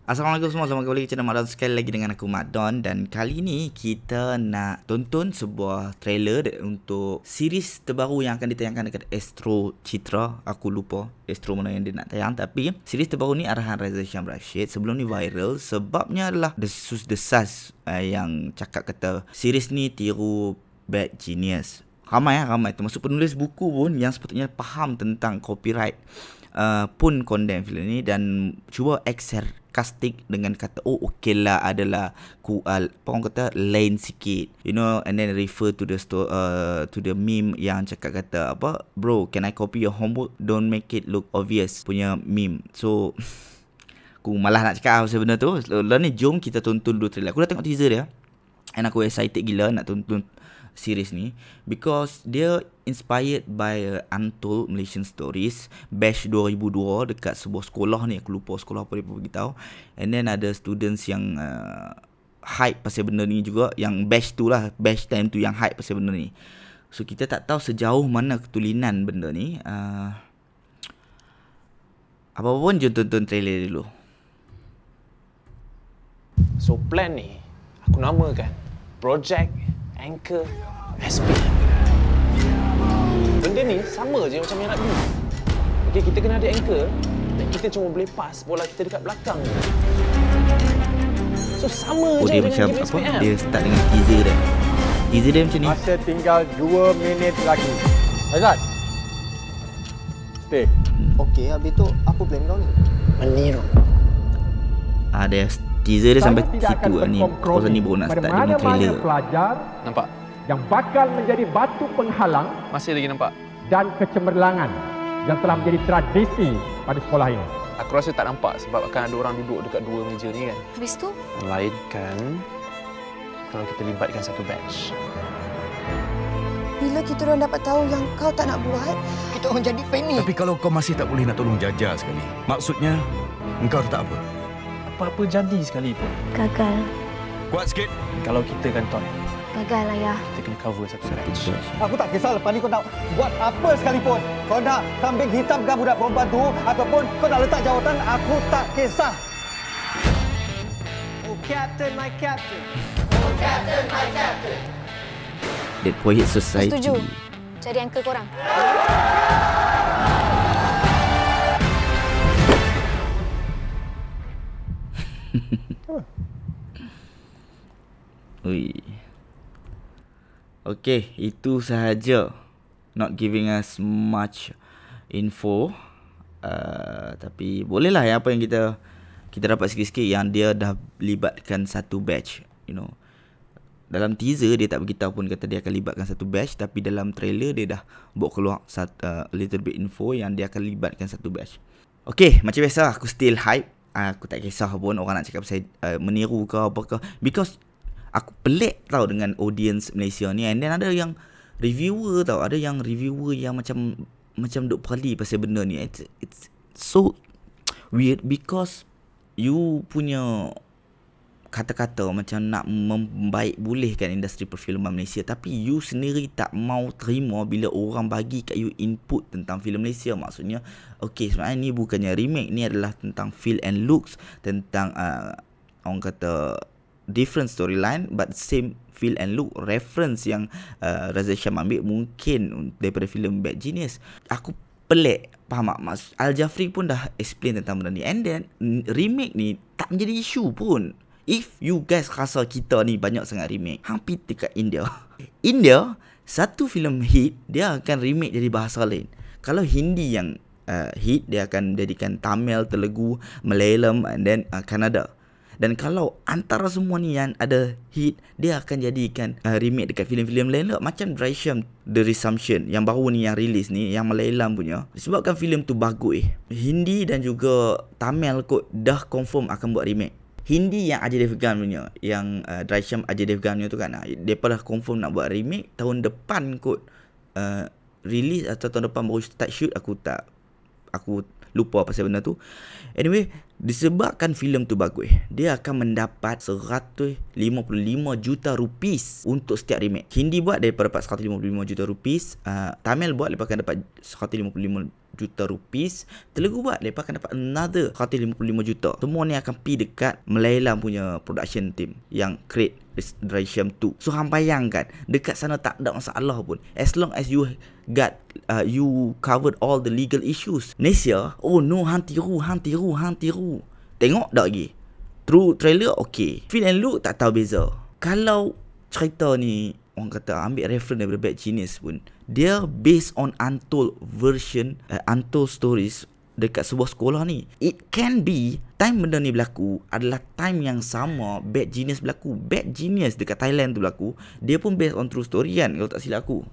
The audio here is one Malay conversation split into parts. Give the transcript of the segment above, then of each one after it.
Assalamualaikum semua, selamat kembali ke channel Madon. Sekali lagi dengan aku Madon. Dan kali ni kita nak tonton sebuah trailer untuk series terbaru yang akan ditayangkan dekat Astro Citra. Aku lupa Astro mana yang dia nak tayang, tapi series terbaru ni arahan Reza Syam Rashid. Sebelum ni viral sebabnya adalah desus-desas yang cakap kata series ni tiru Bad Genius. Ramai termasuk penulis buku pun yang sepatutnya faham tentang copyright pun condemn filem ni dan cuba sarcastic dengan kata okey lah, adalah orang kata lain sikit, you know, and then refer to the meme yang cakap kata apa, bro can I copy your homework, don't make it look obvious punya meme. So aku malah nak cakap pasal benda tu. Lah ni jom kita tonton dulu trailer. Aku dah tengok teaser dia and aku excited gila nak tonton series ni because dia inspired by Untold Malaysian Stories batch 2002 dekat sebuah sekolah ni, aku lupa sekolah apa dia beritahu, and then ada students yang hype pasal benda ni juga, yang batch tu lah, batch time tu yang hype pasal benda ni. So kita tak tahu sejauh mana ketulinan benda ni. Apa pun jom tonton trailer dulu. So plan ni aku namakan Project Anchor SP. Benda ni sama je macam yang rugby. Okey, kita kena ada anchor dan kita cuma boleh pass bola kita dekat belakang. So sama je dia dengan macam game apa? SPM. Dia start dengan teaser dia. Teaser dia macam ni. Masa tinggal 2 minit lagi. Azad. Stay. Okey, habis tu apa plan kau ni? Meniru. Ada teaser dia sampai Saya tidak situ akan ni. berkompromi Pasal ni baru nak pada start dengan mana-mana trailer. pelajar Nampak? yang bakal menjadi batu penghalang Masih lagi nampak? dan kecemerlangan yang telah menjadi tradisi pada sekolah ini. Aku rasa tak nampak sebab akan ada orang duduk dekat dua meja ni kan. Habis tu, Melainkan kalau kita libatkan satu batch. bila kita orang dapat tahu yang kau tak nak buat, Kita orang jadi panik. Tapi kalau kau masih tak boleh nak tolong Jaja sekali, maksudnya engkau tak apa. Apa-apa jadi sekalipun. gagal. Kuat sikit. Kalau kita kan Ton, Gagal, ayah. kita kena cover satu batch. Aku tak kisah lepas ni kau nak buat apa sekalipun. Kau nak kambing hitamkan budak perempuan tu ataupun kau nak letak jawatan, aku tak kisah. Oh Captain, my Captain. Oh Captain, my Captain. Dead Poet Society. Setuju. Cari anchor korang. Ui. Okay, itu sahaja. Not giving us much info. Tapi bolehlah ya, apa yang kita dapat sikit-sikit yang dia dah libatkan satu batch, you know. Dalam teaser dia tak beritahu pun kata dia akan libatkan satu batch, tapi dalam trailer dia dah bawa keluar a little bit info yang dia akan libatkan satu batch. Okay, macam biasa aku still hype. Aku tak kisah pun orang nak cakap saya meniru ke apa ke, because aku pelik tau dengan audience Malaysia ni. And then ada yang reviewer tau, ada yang reviewer yang macam duk perli pasal benda ni. It's so weird because you punya kata-kata macam nak membaik bolehkan industri perfilman Malaysia, tapi you sendiri tak mau terima bila orang bagi kat you input tentang filem Malaysia. Maksudnya okey, sebenarnya ni bukannya remake, ni adalah tentang feel and looks, tentang orang kata different storyline but same feel and look. Reference yang Reza Syam ambil mungkin daripada filem Bad Genius. Aku pelik, faham tak? Mas Al-Jafri pun dah explain tentang benda ni, and then remake ni tak menjadi isu pun. If you guys rasa kita ni banyak sangat remake, hampir dekat India. India, satu filem hit dia akan remake jadi bahasa lain. Kalau Hindi yang hit, dia akan jadikan Tamil, Telugu, Malayalam and then Kannada. Dan kalau antara semua ni yang ada hit, dia akan jadikan remake dekat filem-filem lain lah. Macam Drishyam The Resumption yang baru ni, yang release ni, yang Malayalam punya. Disebabkan filem tu bagus, Hindi dan juga Tamil kot dah confirm akan buat remake. Hindi yang Ajay Devgan punya, yang Drishyam Ajay Devgan punya tu kan, mereka dah confirm nak buat remake tahun depan kot, release atau tahun depan baru start shoot. Aku lupa pasal benda tu. Anyway, disebabkan filem tu bagus, dia akan mendapat 155 juta rupiah untuk setiap remake. Hindi buat dia dapat 155 juta rupiah, Tamil buat dia akan dapat 155 juta rupiah. Telegu buat, mereka akan dapat another 155 juta. Semua ni akan pergi dekat Malayalam punya production team yang create Drysham 2. So hang bayangkan, dekat sana tak ada masalah pun. As long as you got you covered all the legal issues. Malaysia, oh no, hang tiru. Tengok tak lagi. True trailer, okay. Feel and look, tak tahu beza. Kalau cerita ni orang kata ambil reference daripada Bad Genius pun, dia based on untold version, untold stories dekat sebuah sekolah ni. It can be time benda ni berlaku adalah time yang sama Bad Genius berlaku. Bad Genius dekat Thailand tu berlaku, dia pun based on true story kan, kalau tak silap aku.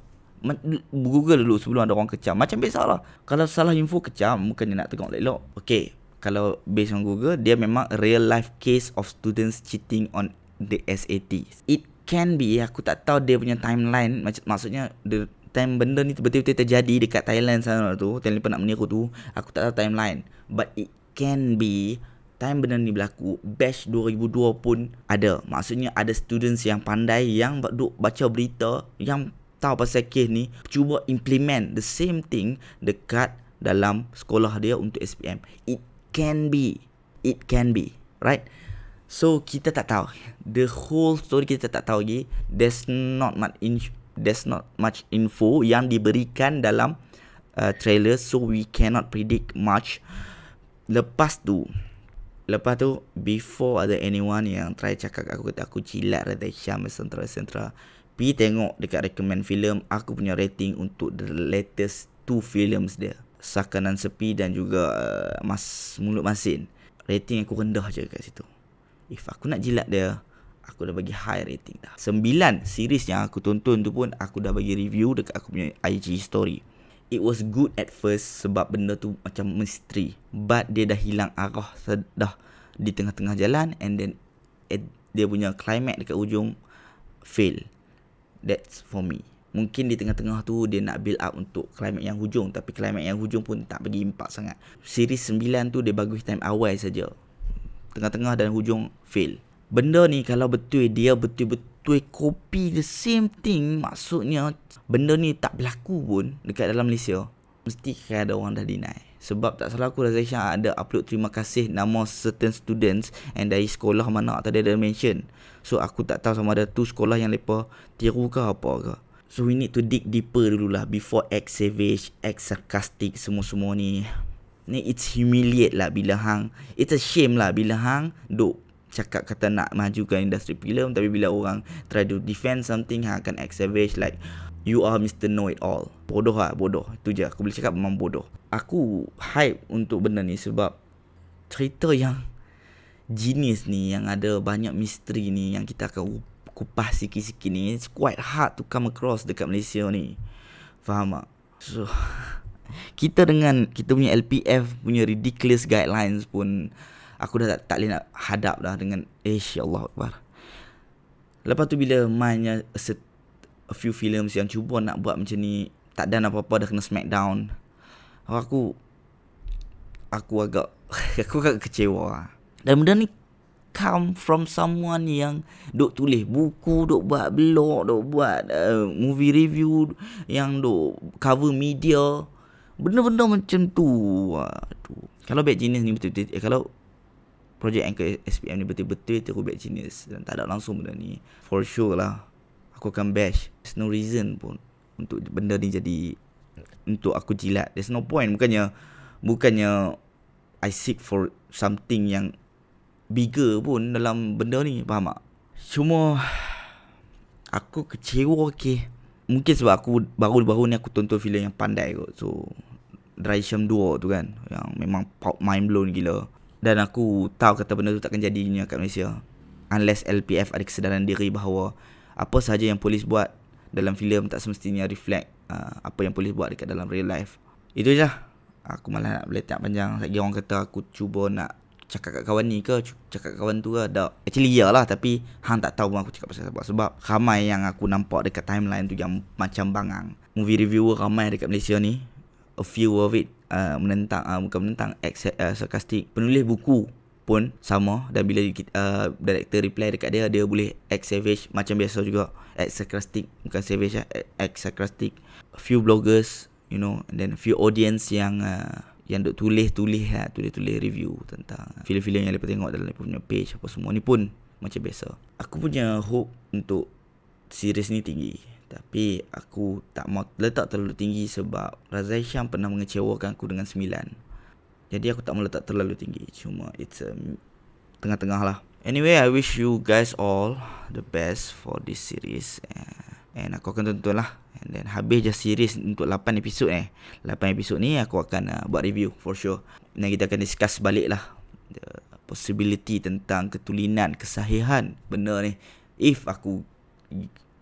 Google dulu sebelum ada orang kecam. Macam biasa lah, kalau salah info kecam, bukannya nak tengok elok. Okay, kalau based on Google, dia memang real life case of students cheating on the SAT. It can be, aku tak tahu dia punya timeline, maksudnya the time benda ni betul-betul terjadi dekat Thailand sana tu, Thailand nak meniru tu, aku tak tahu timeline. But it can be time benda ni berlaku, batch 2002 pun ada. Maksudnya ada students yang pandai, yang duk baca berita, yang tahu pasal kes ni, cuba implement the same thing dekat dalam sekolah dia untuk SPM. It can be, right? So kita tak tahu the whole story, kita tak tahu lagi. There's not much info yang diberikan dalam trailer, so we cannot predict much. Lepas tu before ada anyone yang try cakap aku kata aku cilat Drysham etc. Pergi tengok dekat recommend film, aku punya rating untuk the latest 2 films dia, Sakanan Sepi dan juga Mulut Masin. Rating aku rendah je kat situ. If aku nak jilat dia, aku dah bagi high rating dah. 9 series yang aku tonton tu pun aku dah bagi review dekat aku punya IG story. It was good at first sebab benda tu macam misteri, but dia dah hilang arah dah di tengah-tengah jalan, and then dia punya climax dekat ujung fail. That's for me. Mungkin di tengah-tengah tu dia nak build up untuk climax yang hujung, tapi climax yang hujung pun tak bagi impact sangat. Series 9 tu dia bagus time awal saja, tengah-tengah dan hujung fail. Benda ni kalau betul dia betul-betul copy the same thing, maksudnya benda ni tak berlaku pun dekat dalam Malaysia, mesti ada orang dah deny. Sebab tak salah aku, Drysham ada upload terima kasih nama certain students and dari sekolah mana tadi ada mention. So aku tak tahu sama ada tu sekolah yang lepa tiru ke apa ke. So we need to dig deeper dululah before act savage, act sarcastic, semua-semua ni. Ni it's humiliate lah bila hang, it's a shame lah bila hang duk cakap kata nak majukan industri filem, tapi bila orang try to defend something, hang akan act savage like you are Mr. Know It All. Bodoh lah, bodoh. Itu je aku boleh cakap, memang bodoh. Aku hype untuk benda ni sebab cerita yang genius ni, yang ada banyak misteri ni, yang kita akan kupas sikit-sikit ni, it's quite hard to come across dekat Malaysia ni. Faham tak? So kita dengan kita punya LPF punya ridiculous guidelines pun, aku dah tak boleh nak hadap dah dengan Allah Akbar. Lepas tu bila mainnya a few films yang cuba nak buat macam ni, tak ada apa-apa, dah kena smackdown. Aku agak kecewa. Dan benda ni come from someone yang duk tulis buku, duk buat blog, duk buat movie review, yang duk cover media. Benda-benda macam tu. Aduh. Kalau Bad Genius ni betul-betul, kalau projek Anchor SPM ni betul-betul terus Bad Genius dan tak ada langsung benda ni, for sure lah aku akan bash. There's no reason pun untuk benda ni jadi untuk aku jilat. There's no point. Bukannya I seek for something yang bigger pun dalam benda ni, faham tak? Cuma aku kecewa. Okay, mungkin sebab aku baru-baru ni aku tonton filem yang pandai kot. So Drysham 2 tu kan, yang memang mind blown gila. Dan aku tahu kata benda tu takkan jadinya kat Malaysia unless LPF ada kesedaran diri bahawa apa sahaja yang polis buat dalam filem tak semestinya reflect apa yang polis buat dekat dalam real life. Itu je. Aku malah nak beletak panjang. Lagi orang kata aku cuba nak cakap kat kawan ni ke, cakap kat kawan tu ke. Actually iyalah, tapi hang tak tahu pun aku cakap pasal apa. Sebab ramai yang aku nampak dekat timeline tu yang macam bangang. Movie reviewer ramai dekat Malaysia ni, a few of it menentang, bukan menentang, sarkastik. Penulis buku pun sama. Dan bila director reply dekat dia, dia boleh act savage macam biasa juga. Act sarcastic, bukan savage lah, act sarcastic. A few bloggers you know, and then few audience yang duk tulis review tentang filem-filem yang lepas tengok dalam lepas punya page apa semua ni pun macam biasa. Aku punya hope untuk series ni tinggi, tapi aku tak mau letak terlalu tinggi sebab Razai Syam pernah mengecewakan aku dengan 9. Jadi aku tak mau letak terlalu tinggi. Cuma it's tengah-tengah lah. Anyway, I wish you guys all the best for this series. And aku akan tonton lah. And then habis je series untuk 8 episod 8 episod ni aku akan buat review for sure. Dan kita akan discuss balik lah the possibility tentang ketulinan, kesahihan benda ni, if aku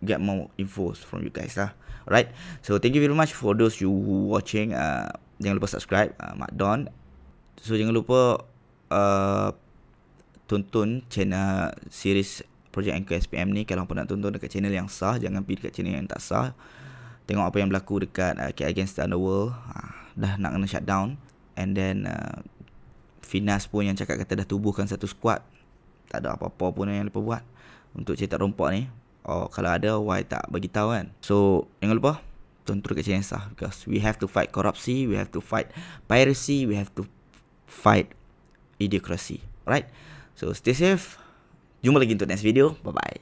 get more info from you guys lah. Alright, so thank you very much for those you who watching. Jangan lupa subscribe, Mak Don. So jangan lupa tonton channel series Project Anchor SPM ni. Kalau pun nak tonton dekat channel yang sah, jangan pergi dekat channel yang tak sah. Tengok apa yang berlaku dekat Against the Underworld. Dah nak kena shutdown. And then Finas pun yang cakap kata dah tubuhkan satu squad. Tak ada apa-apa pun yang lepas buat untuk cetak rompak ni. Kalau ada, why tak bagi tahu kan. So jangan lupa tonton dekat channel yang sah, because we have to fight korupsi, we have to fight piracy, we have to fight idiocracy. Alright, so stay safe. Jumpa lagi untuk next video. Bye bye.